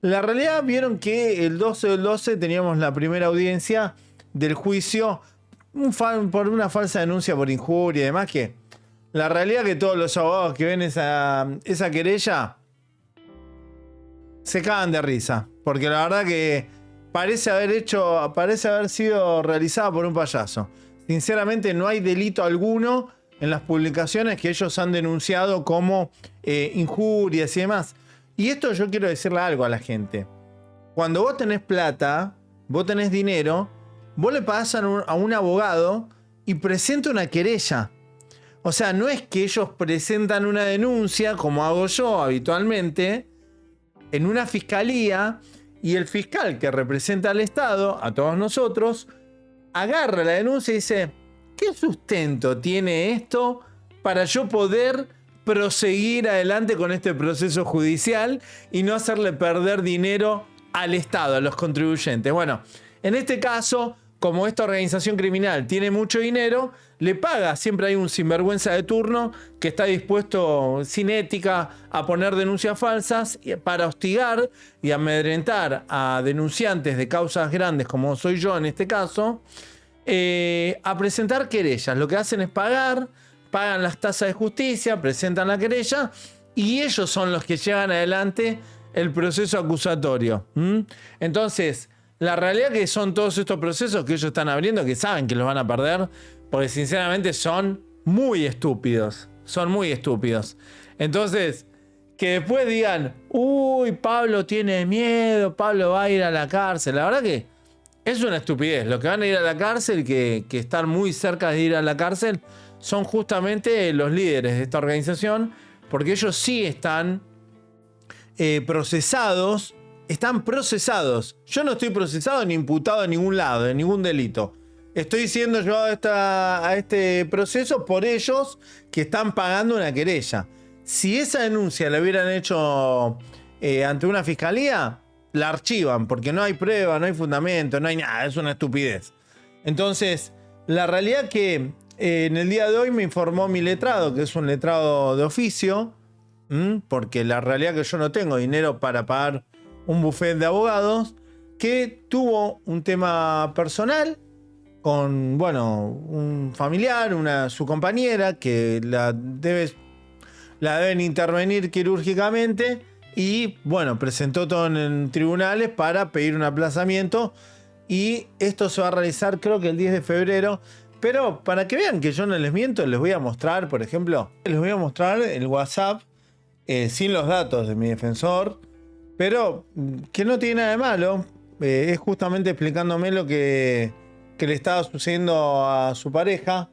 La realidad, vieron que el 12 del 12 teníamos la primera audiencia del juicio por una falsa denuncia por injuria y demás, que la realidad que todos los abogados que ven esa querella se cagan de risa, porque la verdad que parece haber sido realizada por un payaso. Sinceramente, no hay delito alguno en las publicaciones que ellos han denunciado como injurias y demás. Y esto yo quiero decirle algo a la gente. Cuando vos tenés plata, vos tenés dinero, vos le pagás a un abogado y presenta una querella. O sea, no es que ellos presentan una denuncia, como hago yo habitualmente, en una fiscalía, y el fiscal que representa al Estado, a todos nosotros, agarra la denuncia y dice: ¿qué sustento tiene esto para yo poder proseguir adelante con este proceso judicial y no hacerle perder dinero al Estado, a los contribuyentes? Bueno, en este caso, como esta organización criminal tiene mucho dinero, le paga. Siempre hay un sinvergüenza de turno que está dispuesto, sin ética, a poner denuncias falsas para hostigar y amedrentar a denunciantes de causas grandes, como soy yo en este caso, a presentar querellas. Lo que hacen es pagan las tasas de justicia, presentan la querella y ellos son los que llevan adelante el proceso acusatorio. Entonces, la realidad que son todos estos procesos que ellos están abriendo, que saben que los van a perder, porque sinceramente son muy estúpidos. Son muy estúpidos. Entonces, que después digan: uy, Pablo tiene miedo, Pablo va a ir a la cárcel. La verdad que es una estupidez. Los que van a ir a la cárcel, que están muy cerca de ir a la cárcel, son justamente los líderes de esta organización, porque ellos sí están procesados. Están procesados. Yo no estoy procesado ni imputado en ningún lado, de ningún delito. Estoy siendo llevado a este proceso por ellos, que están pagando una querella. Si esa denuncia la hubieran hecho ante una fiscalía, la archivan, porque no hay prueba, no hay fundamento, no hay nada, es una estupidez. Entonces, la realidad que en el día de hoy me informó mi letrado, que es un letrado de oficio, porque la realidad que yo no tengo dinero para pagar un buffet de abogados, que tuvo un tema personal con, bueno, un familiar, su compañera, que la deben intervenir quirúrgicamente, y bueno, presentó todo en tribunales para pedir un aplazamiento, y esto se va a realizar creo que el 10 de febrero. Pero para que vean que yo no les miento, les voy a mostrar, por ejemplo, les voy a mostrar el WhatsApp sin los datos de mi defensor, pero que no tiene nada de malo. Es justamente explicándome lo que le estaba sucediendo a su pareja.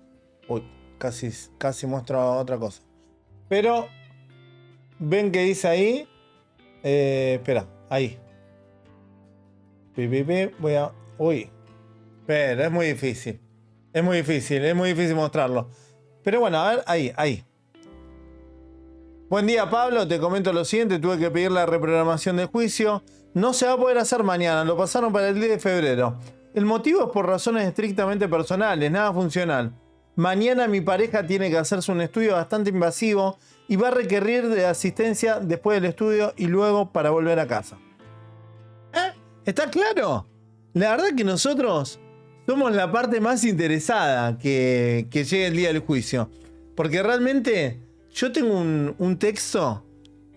Uy, casi muestro otra cosa. Pero ven que dice ahí. Espera, ahí. Voy a. Uy. Pero es muy difícil. Es muy difícil mostrarlo. Pero bueno, a ver, ahí. Buen día, Pablo, te comento lo siguiente: tuve que pedir la reprogramación del juicio. No se va a poder hacer mañana, lo pasaron para el 10 de febrero. El motivo es por razones estrictamente personales, nada funcional. Mañana mi pareja tiene que hacerse un estudio bastante invasivo y va a requerir de asistencia después del estudio y luego para volver a casa. ¿Está claro? La verdad que nosotros somos la parte más interesada que llegue el día del juicio. Porque realmente yo tengo un texto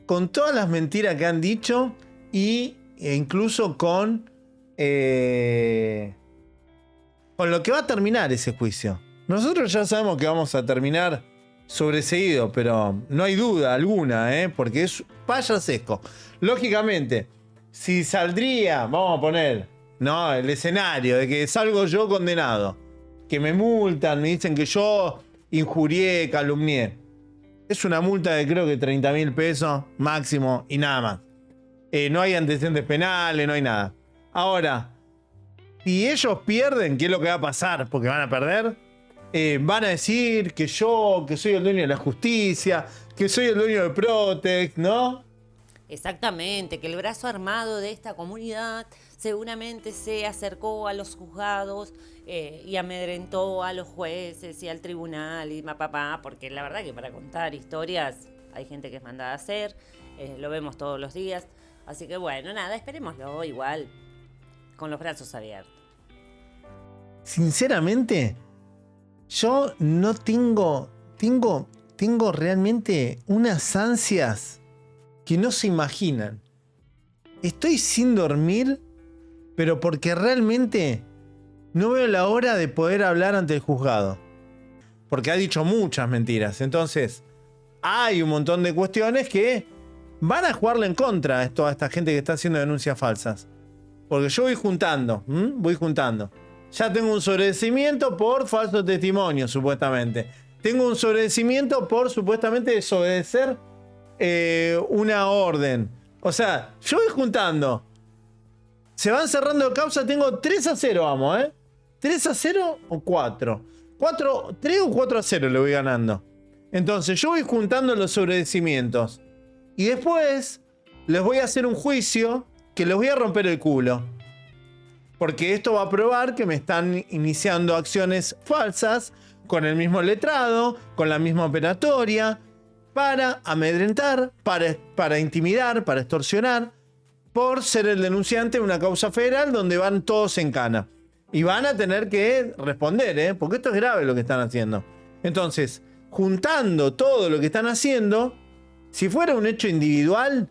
con todas las mentiras que han dicho e incluso con lo que va a terminar ese juicio. Nosotros ya sabemos que vamos a terminar sobreseído, pero no hay duda alguna, porque es payasesco. Lógicamente, si saldría, vamos a poner, no, el escenario de que salgo yo condenado, que me multan, me dicen que yo injurié, calumnié, es una multa de creo que 30.000 pesos máximo y nada más. No hay antecedentes penales, no hay nada. Ahora, si ellos pierden, ¿qué es lo que va a pasar? Porque van a perder. Van a decir que yo, que soy el dueño de la justicia, que soy el dueño de Protect, ¿no? Exactamente, que el brazo armado de esta comunidad seguramente se acercó a los juzgados y amedrentó a los jueces y al tribunal y papá, porque la verdad que para contar historias hay gente que es mandada a hacer, lo vemos todos los días. Así que bueno, nada, esperémoslo igual, con los brazos abiertos. Sinceramente, yo no tengo realmente unas ansias que no se imaginan. Estoy sin dormir, pero porque realmente no veo la hora de poder hablar ante el juzgado. Porque ha dicho muchas mentiras. Entonces, hay un montón de cuestiones que van a jugarle en contra a toda esta gente que está haciendo denuncias falsas. Porque yo voy juntando. Ya tengo un sobreseimiento por falso testimonio, supuestamente. Tengo un sobreseimiento por supuestamente desobedecer una orden. O sea, yo voy juntando. Se van cerrando causas. Tengo 3-0, vamos, ¿eh? 3-0 o 4. 3 o 4-0 le voy ganando. Entonces yo voy juntando los sobredecimientos. Y después les voy a hacer un juicio que les voy a romper el culo. Porque esto va a probar que me están iniciando acciones falsas con el mismo letrado, con la misma operatoria, para amedrentar, para intimidar, para extorsionar, por ser el denunciante de una causa federal donde van todos en cana. Y van a tener que responder, porque esto es grave lo que están haciendo. Entonces, juntando todo lo que están haciendo, si fuera un hecho individual,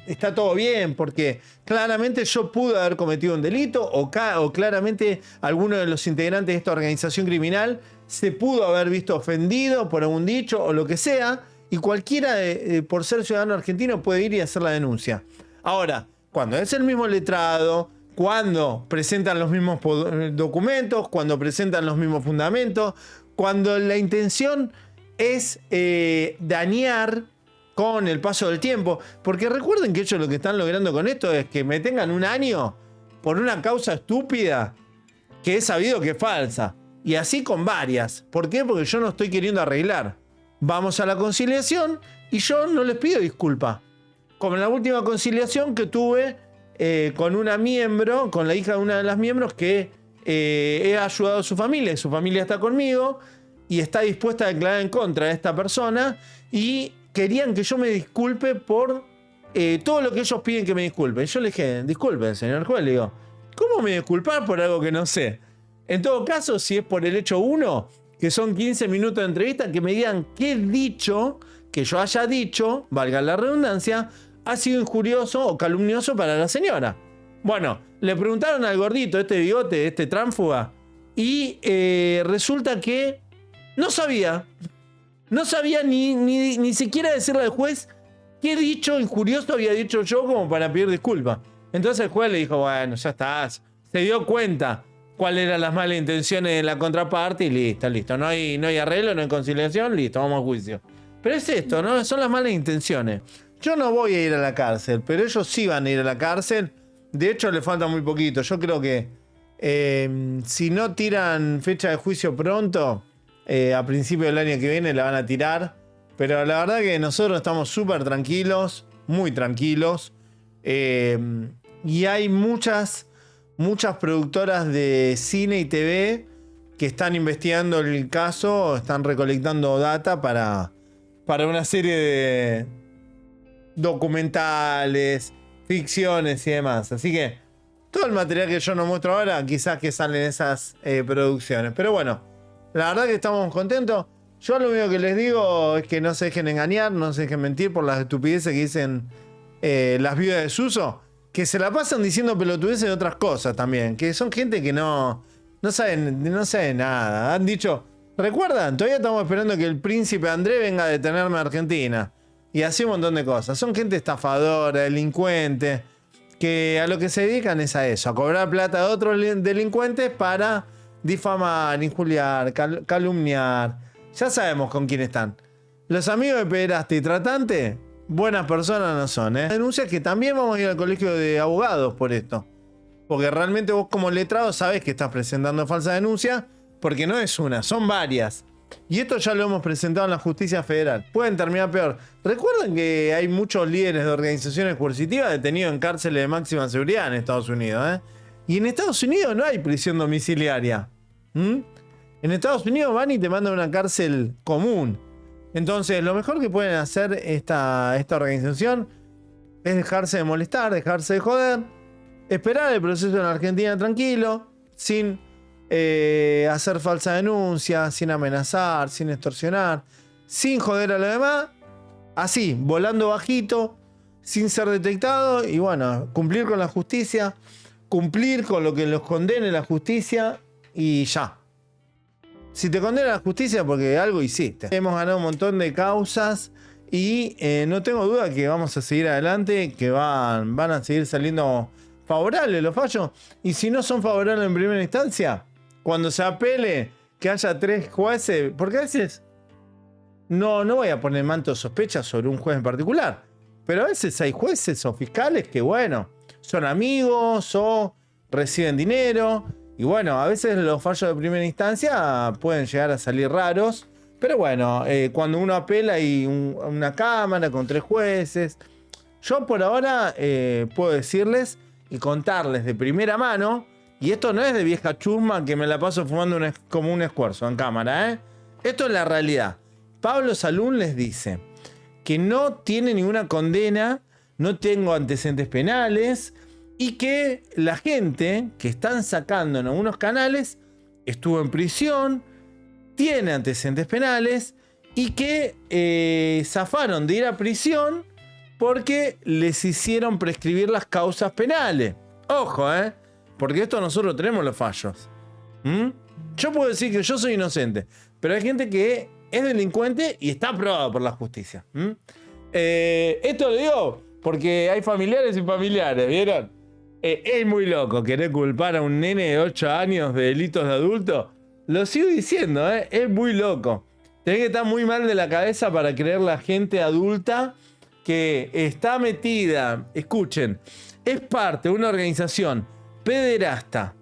está todo bien, porque claramente yo pude haber cometido un delito o claramente alguno de los integrantes de esta organización criminal se pudo haber visto ofendido por algún dicho o lo que sea, y cualquiera por ser ciudadano argentino puede ir y hacer la denuncia. Ahora, cuando es el mismo letrado, cuando presentan los mismos documentos, cuando presentan los mismos fundamentos, cuando la intención es dañar con el paso del tiempo, porque recuerden que ellos lo que están logrando con esto es que me tengan un año por una causa estúpida que es sabido que es falsa, y así con varias. ¿Por qué? Porque yo no estoy queriendo arreglar. Vamos a la conciliación y yo no les pido disculpa, como en la última conciliación que tuve con una miembro, con la hija de una de las miembros que he ayudado a su familia está conmigo y está dispuesta a declarar en contra de esta persona, y querían que yo me disculpe por todo lo que ellos piden que me disculpe. Yo le dije, disculpe, señor juez, le digo, ¿cómo me disculpar por algo que no sé? En todo caso, si es por el hecho 1, que son 15 minutos de entrevista, que me digan qué dicho que yo haya dicho, valga la redundancia, ha sido injurioso o calumnioso para la señora. Bueno, le preguntaron al gordito, este bigote, este tránfuga, y resulta que no sabía. No sabía ni siquiera decirle al juez qué dicho injurioso había dicho yo como para pedir disculpas. Entonces el juez le dijo, bueno, ya estás. Se dio cuenta cuáles eran las malas intenciones de la contraparte y listo. No hay arreglo, no hay conciliación, listo, vamos a juicio. Pero es esto, ¿no? Son las malas intenciones. Yo no voy a ir a la cárcel, pero ellos sí van a ir a la cárcel. De hecho, le falta muy poquito. Yo creo que si no tiran fecha de juicio pronto, a principio del año que viene la van a tirar. Pero la verdad que nosotros estamos súper tranquilos, muy tranquilos. Y hay muchas productoras de cine y TV que están investigando el caso, están recolectando data para una serie de documentales, ficciones y demás. Así que todo el material que yo no muestro ahora, quizás que salen esas producciones. Pero bueno, la verdad que estamos contentos. Yo lo único que les digo es que no se dejen engañar, no se dejen mentir por las estupideces que dicen las viudas de Suso, que se la pasan diciendo pelotudeces de otras cosas también, que son gente que no saben nada. Han dicho, ¿recuerdan? Todavía estamos esperando que el príncipe André venga a detenerme a Argentina. Y así un montón de cosas. Son gente estafadora, delincuente, que a lo que se dedican es a eso, a cobrar plata de otros delincuentes para difamar, injuriar, calumniar. Ya sabemos con quién están. Los amigos de pederasta y tratante, buenas personas no son, ¿eh? Denuncias que también vamos a ir al colegio de abogados por esto. Porque realmente vos como letrado sabés que estás presentando falsa denuncia, porque no es una, son varias. Y esto ya lo hemos presentado en la justicia federal. Pueden terminar peor. Recuerden que hay muchos líderes de organizaciones coercitivas detenidos en cárceles de máxima seguridad en Estados Unidos, ¿eh? Y en Estados Unidos no hay prisión domiciliaria. En Estados Unidos van y te mandan a una cárcel común. Entonces, lo mejor que pueden hacer esta organización es dejarse de molestar, dejarse de joder, esperar el proceso en Argentina tranquilo, sin hacer falsa denuncia, sin amenazar, sin extorsionar, sin joder a los demás, así, volando bajito, sin ser detectado y bueno, cumplir con la justicia, cumplir con lo que los condene la justicia y ya. Si te condena la justicia porque algo hiciste. Hemos ganado un montón de causas y no tengo duda que vamos a seguir adelante, que van a seguir saliendo favorables los fallos. Y si no son favorables en primera instancia, cuando se apele, que haya 3 jueces, porque a veces no voy a poner manto de sospecha sobre un juez en particular, pero a veces hay jueces o fiscales que, bueno, son amigos o reciben dinero. Y bueno, a veces los fallos de primera instancia pueden llegar a salir raros. Pero bueno, cuando uno apela hay una cámara con 3 jueces. Yo por ahora puedo decirles y contarles de primera mano. Y esto no es de vieja chusma que me la paso fumando como un esfuerzo en cámara, ¿eh? Esto es la realidad. Pablo Salún les dice que no tiene ninguna condena, no tengo antecedentes penales y que la gente que están sacando en algunos canales estuvo en prisión, tiene antecedentes penales y que zafaron de ir a prisión porque les hicieron prescribir las causas penales. Ojo, porque esto nosotros tenemos los fallos. Yo puedo decir que yo soy inocente, pero hay gente que es delincuente y está aprobado por la justicia. Esto lo digo porque hay familiares y familiares, ¿vieron? Es muy loco querer culpar a un nene de 8 años de delitos de adulto. Lo sigo diciendo, es muy loco. Tenés que estar muy mal de la cabeza para creer la gente adulta que está metida, escuchen, es parte de una organización pederasta,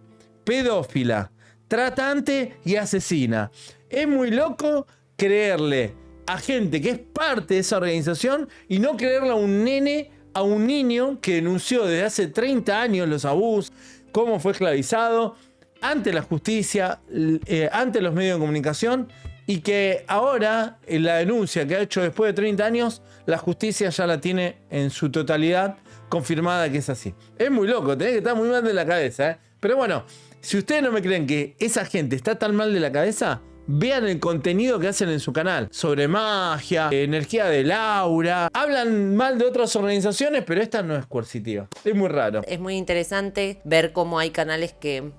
pedófila, tratante y asesina. Es muy loco creerle a gente que es parte de esa organización y no creerle a un nene, a un niño que denunció desde hace 30 años los abusos, cómo fue esclavizado ante la justicia, ante los medios de comunicación, y que ahora la denuncia que ha hecho después de 30 años, la justicia ya la tiene en su totalidad confirmada que es así. Es muy loco, tenés que estar muy mal de la cabeza, Pero bueno, si ustedes no me creen que esa gente está tan mal de la cabeza, vean el contenido que hacen en su canal sobre magia, energía del aura. Hablan mal de otras organizaciones, pero esta no es coercitiva. Es muy raro. Es muy interesante ver cómo hay canales que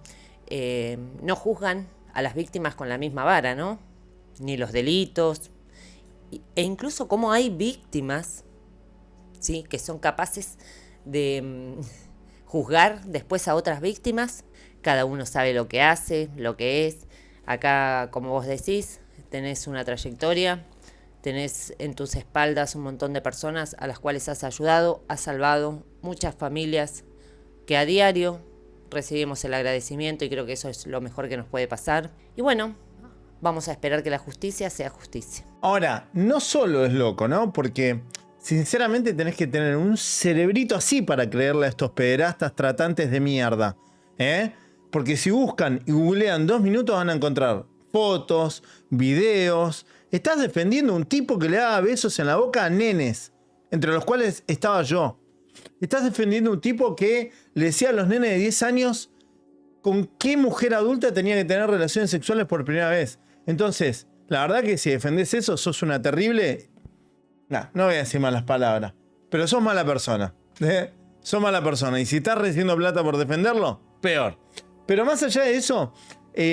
no juzgan a las víctimas con la misma vara, ¿no? Ni los delitos. E incluso cómo hay víctimas, ¿sí?, que son capaces de juzgar después a otras víctimas. Cada uno sabe lo que hace, lo que es. Acá, como vos decís, tenés una trayectoria, tenés en tus espaldas un montón de personas a las cuales has ayudado, has salvado muchas familias que a diario recibimos el agradecimiento y creo que eso es lo mejor que nos puede pasar. Y bueno, vamos a esperar que la justicia sea justicia. Ahora, no solo es loco, ¿no? Porque sinceramente tenés que tener un cerebrito así para creerle a estos pederastas tratantes de mierda, Porque si buscan y googlean 2 minutos van a encontrar fotos, videos. Estás defendiendo a un tipo que le daba besos en la boca a nenes, entre los cuales estaba yo. Estás defendiendo a un tipo que le decía a los nenes de 10 años con qué mujer adulta tenía que tener relaciones sexuales por primera vez. Entonces, la verdad que si defendés eso, sos una terrible... No voy a decir malas palabras, pero sos mala persona. Sos mala persona. Y si estás recibiendo plata por defenderlo, peor. Pero más allá de eso,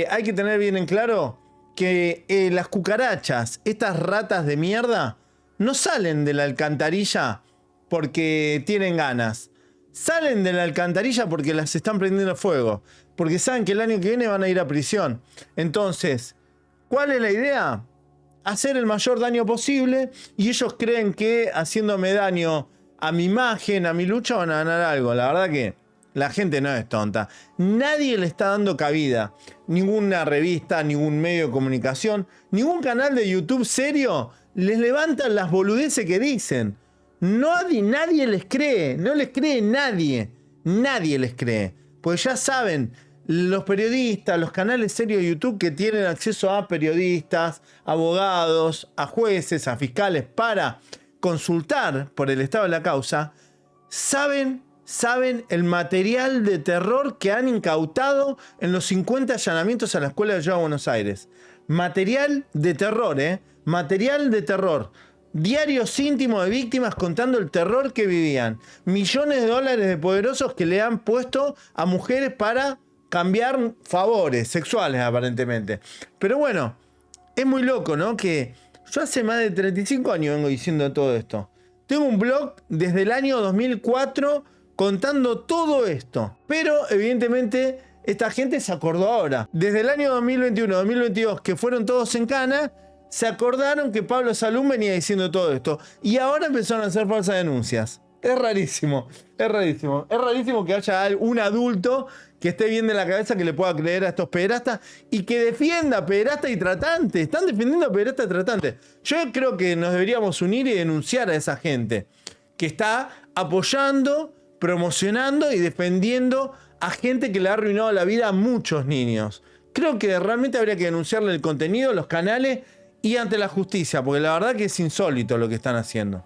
hay que tener bien en claro que las cucarachas, estas ratas de mierda, no salen de la alcantarilla porque tienen ganas. Salen de la alcantarilla porque las están prendiendo fuego. Porque saben que el año que viene van a ir a prisión. Entonces, ¿cuál es la idea? Hacer el mayor daño posible. Y ellos creen que haciéndome daño a mi imagen, a mi lucha, van a ganar algo. La verdad que la gente no es tonta. Nadie le está dando cabida. Ninguna revista, ningún medio de comunicación, ningún canal de YouTube serio les levantan las boludeces que dicen. Nadie les cree. No les cree nadie. Nadie les cree. Pues ya saben, los periodistas, los canales serios de YouTube que tienen acceso a periodistas, abogados, a jueces, a fiscales para consultar por el estado de la causa, ¿Saben el material de terror que han incautado en los 50 allanamientos a la escuela de Yoga Buenos Aires? Material de terror, material de terror. Diarios íntimos de víctimas contando el terror que vivían. Millones de dólares de poderosos que le han puesto a mujeres para cambiar favores sexuales, aparentemente. Pero bueno, es muy loco, ¿no? Que yo hace más de 35 años vengo diciendo todo esto. Tengo un blog desde el año 2004 contando todo esto. Pero evidentemente esta gente se acordó ahora. Desde el año 2021-2022, que fueron todos en cana, se acordaron que Pablo Salum venía diciendo todo esto. Y ahora empezaron a hacer falsas denuncias. Es rarísimo, es rarísimo. Es rarísimo que haya un adulto que esté bien de la cabeza que le pueda creer a estos pederastas y que defienda a pederastas y tratantes. Están defendiendo a pederastas y tratantes. Yo creo que nos deberíamos unir y denunciar a esa gente que está apoyando, promocionando y defendiendo a gente que le ha arruinado la vida a muchos niños. Creo que realmente habría que denunciarle el contenido, los canales y ante la justicia, porque la verdad que es insólito lo que están haciendo.